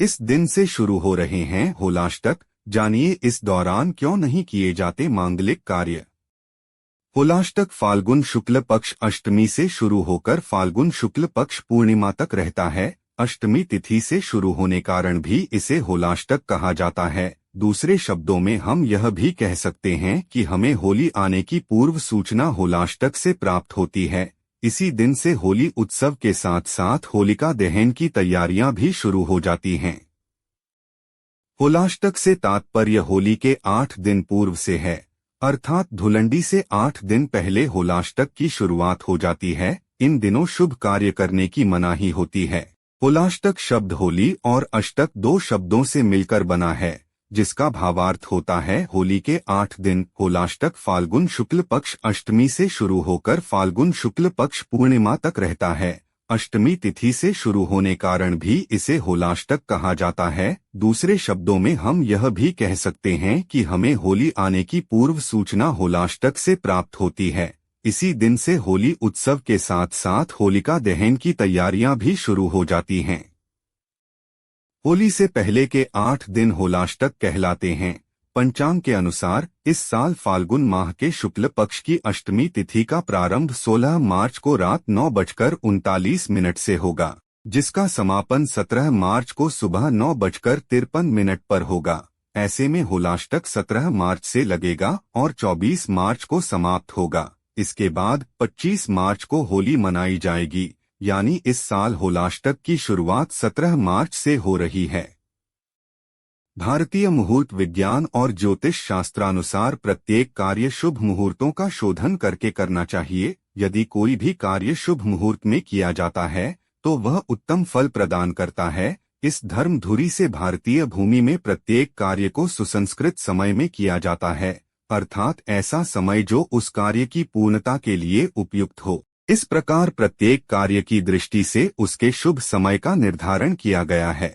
इस दिन से शुरू हो रहे हैं होलाष्टक। जानिए इस दौरान क्यों नहीं किए जाते मांगलिक कार्य। होलाष्टक फाल्गुन शुक्ल पक्ष अष्टमी से शुरू होकर फाल्गुन शुक्ल पक्ष पूर्णिमा तक रहता है। अष्टमी तिथि से शुरू होने कारण भी इसे होलाष्टक कहा जाता है। दूसरे शब्दों में हम यह भी कह सकते हैं कि हमें होली आने की पूर्व सूचना होलाष्टक से प्राप्त होती है। इसी दिन से होली उत्सव के साथ साथ होलिका दहन की तैयारियां भी शुरू हो जाती हैं। होलाष्टक से तात्पर्य होली के 8 दिन पूर्व से है, अर्थात धुलंडी से 8 दिन पहले होलाष्टक की शुरुआत हो जाती है। इन दिनों शुभ कार्य करने की मनाही होती है। होलाष्टक शब्द होली और अष्टक 2 शब्दों से मिलकर बना है, जिसका भावार्थ होता है होली के 8 दिन। होलाष्टक फाल्गुन शुक्ल पक्ष अष्टमी से शुरू होकर फाल्गुन शुक्ल पक्ष पूर्णिमा तक रहता है। अष्टमी तिथि से शुरू होने कारण भी इसे होलाष्टक कहा जाता है। दूसरे शब्दों में हम यह भी कह सकते हैं कि हमें होली आने की पूर्व सूचना होलाष्टक से प्राप्त होती है। इसी दिन से होली उत्सव के साथ साथ होलिका दहन की तैयारियां भी शुरू हो जाती हैं। होली से पहले के 8 दिन होलाष्टक कहलाते हैं। पंचांग के अनुसार इस साल फाल्गुन माह के शुक्ल पक्ष की अष्टमी तिथि का प्रारंभ 16 मार्च को रात 9:39 से होगा, जिसका समापन 17 मार्च को सुबह 9:53 पर होगा। ऐसे में होलाष्टक 17 मार्च से लगेगा और 24 मार्च को समाप्त होगा। इसके बाद 25 मार्च को होली मनाई जाएगी, यानी इस साल होलाष्टक की शुरुआत 17 मार्च से हो रही है। भारतीय मुहूर्त विज्ञान और ज्योतिष शास्त्रानुसार प्रत्येक कार्य शुभ मुहूर्तों का शोधन करके करना चाहिए। यदि कोई भी कार्य शुभ मुहूर्त में किया जाता है तो वह उत्तम फल प्रदान करता है। इस धर्म धुरी से भारतीय भूमि में प्रत्येक कार्य को सुसंस्कृत समय में किया जाता है, अर्थात ऐसा समय जो उस कार्य की पूर्णता के लिए उपयुक्त हो। इस प्रकार प्रत्येक कार्य की दृष्टि से उसके शुभ समय का निर्धारण किया गया है।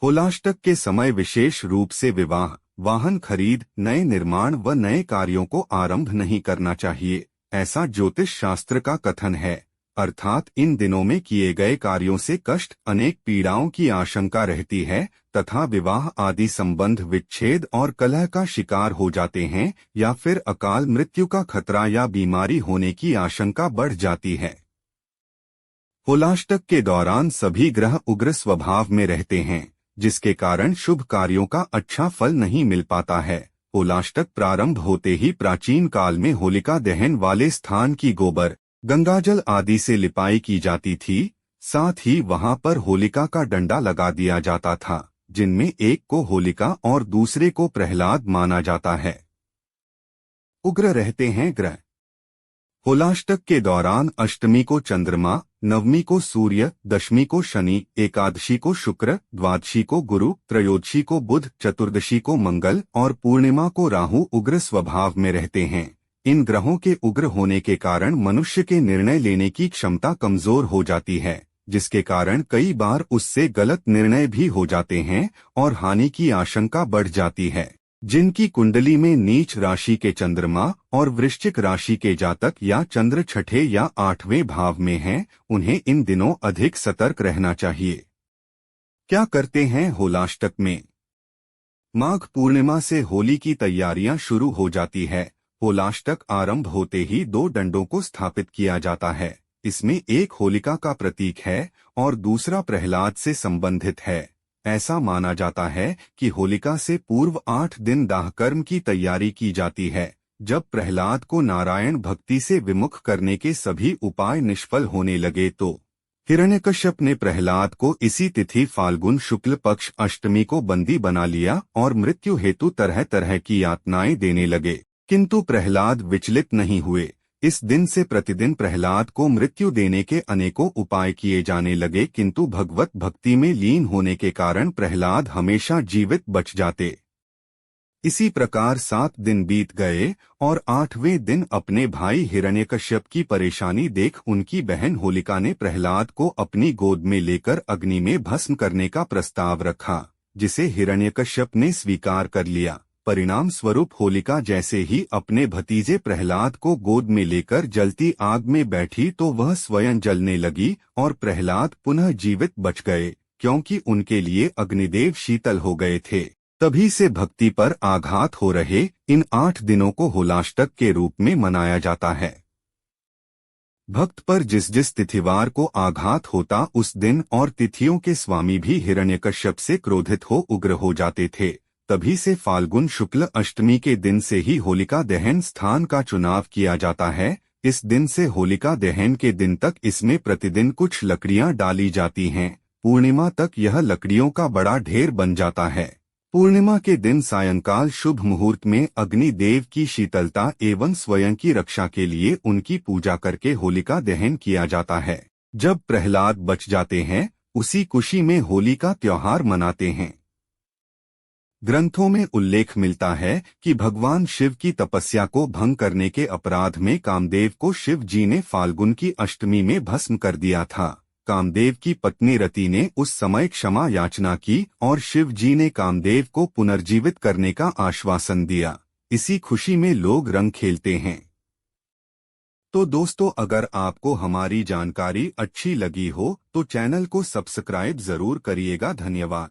होलाष्टक के समय विशेष रूप से विवाह, वाहन खरीद, नए निर्माण व नए कार्यों को आरंभ नहीं करना चाहिए, ऐसा ज्योतिष शास्त्र का कथन है। अर्थात इन दिनों में किए गए कार्यों से कष्ट, अनेक पीड़ाओं की आशंका रहती है तथा विवाह आदि संबंध विच्छेद और कलह का शिकार हो जाते हैं, या फिर अकाल मृत्यु का खतरा या बीमारी होने की आशंका बढ़ जाती है। होलाष्टक के दौरान सभी ग्रह उग्र स्वभाव में रहते हैं, जिसके कारण शुभ कार्यों का अच्छा फल नहीं मिल पाता है। होलाष्टक प्रारंभ होते ही प्राचीन काल में होलिका दहन वाले स्थान की गोबर, गंगाजल आदि से लिपाई की जाती थी। साथ ही वहां पर होलिका का डंडा लगा दिया जाता था, जिनमें एक को होलिका और दूसरे को प्रहलाद माना जाता है। उग्र रहते हैं ग्रह। होलाष्टक के दौरान अष्टमी को चंद्रमा, नवमी को सूर्य, दशमी को शनि, एकादशी को शुक्र, द्वादशी को गुरु, त्रयोदशी को बुध, चतुर्दशी को मंगल और पूर्णिमा को राहु उग्र स्वभाव में रहते हैं। इन ग्रहों के उग्र होने के कारण मनुष्य के निर्णय लेने की क्षमता कमजोर हो जाती है, जिसके कारण कई बार उससे गलत निर्णय भी हो जाते हैं और हानि की आशंका बढ़ जाती है। जिनकी कुंडली में नीच राशि के चंद्रमा और वृश्चिक राशि के जातक या चंद्र छठे या 8वें भाव में हैं, उन्हें इन दिनों अधिक सतर्क रहना चाहिए। क्या करते हैं होलाष्टक में? माघ पूर्णिमा से होली की तैयारियां शुरू हो जाती है। होलाष्टक आरंभ होते ही 2 डंडों को स्थापित किया जाता है। इसमें एक होलिका का प्रतीक है और दूसरा प्रहलाद से संबंधित है। ऐसा माना जाता है कि होलिका से पूर्व 8 दिन दाह कर्म की तैयारी की जाती है। जब प्रहलाद को नारायण भक्ति से विमुख करने के सभी उपाय निष्फल होने लगे तो हिरण्यकश्यप ने प्रहलाद को इसी तिथि फाल्गुन शुक्ल पक्ष अष्टमी को बंदी बना लिया और मृत्यु हेतु तरह तरह की यातनाएं देने लगे, किंतु प्रहलाद विचलित नहीं हुए। इस दिन से प्रतिदिन प्रहलाद को मृत्यु देने के अनेकों उपाय किए जाने लगे, किंतु भगवत भक्ति में लीन होने के कारण प्रहलाद हमेशा जीवित बच जाते। इसी प्रकार 7 दिन बीत गए और 8वें दिन अपने भाई हिरण्यकश्यप की परेशानी देख उनकी बहन होलिका ने प्रहलाद को अपनी गोद में लेकर अग्नि में भस्म करने का प्रस्ताव रखा, जिसे हिरण्यकश्यप ने स्वीकार कर लिया। परिणाम स्वरूप होलिका जैसे ही अपने भतीजे प्रहलाद को गोद में लेकर जलती आग में बैठी तो वह स्वयं जलने लगी और प्रहलाद पुनः जीवित बच गए, क्योंकि उनके लिए अग्निदेव शीतल हो गए थे। तभी से भक्ति पर आघात हो रहे इन 8 दिनों को होलाष्टक के रूप में मनाया जाता है। भक्त पर जिस जिस तिथिवार को आघात होता उस दिन और तिथियों के स्वामी भी हिरण्यकश्यप से क्रोधित हो उग्र हो जाते थे। तभी से फाल्गुन शुक्ल अष्टमी के दिन से ही होलिका दहन स्थान का चुनाव किया जाता है। इस दिन से होलिका दहन के दिन तक इसमें प्रतिदिन कुछ लकड़ियां डाली जाती हैं। पूर्णिमा तक यह लकड़ियों का बड़ा ढेर बन जाता है। पूर्णिमा के दिन सायंकाल शुभ मुहूर्त में अग्नि देव की शीतलता एवं स्वयं की रक्षा के लिए उनकी पूजा करके होलिका दहन किया जाता है। जब प्रहलाद बच जाते हैं उसी खुशी में होली का त्योहार मनाते हैं। ग्रंथों में उल्लेख मिलता है कि भगवान शिव की तपस्या को भंग करने के अपराध में कामदेव को शिव जी ने फाल्गुन की अष्टमी में भस्म कर दिया था। कामदेव की पत्नी रति ने उस समय क्षमा याचना की और शिव जी ने कामदेव को पुनर्जीवित करने का आश्वासन दिया। इसी खुशी में लोग रंग खेलते हैं। तो दोस्तों, अगर आपको हमारी जानकारी अच्छी लगी हो तो चैनल को सब्सक्राइब जरूर करिएगा। धन्यवाद।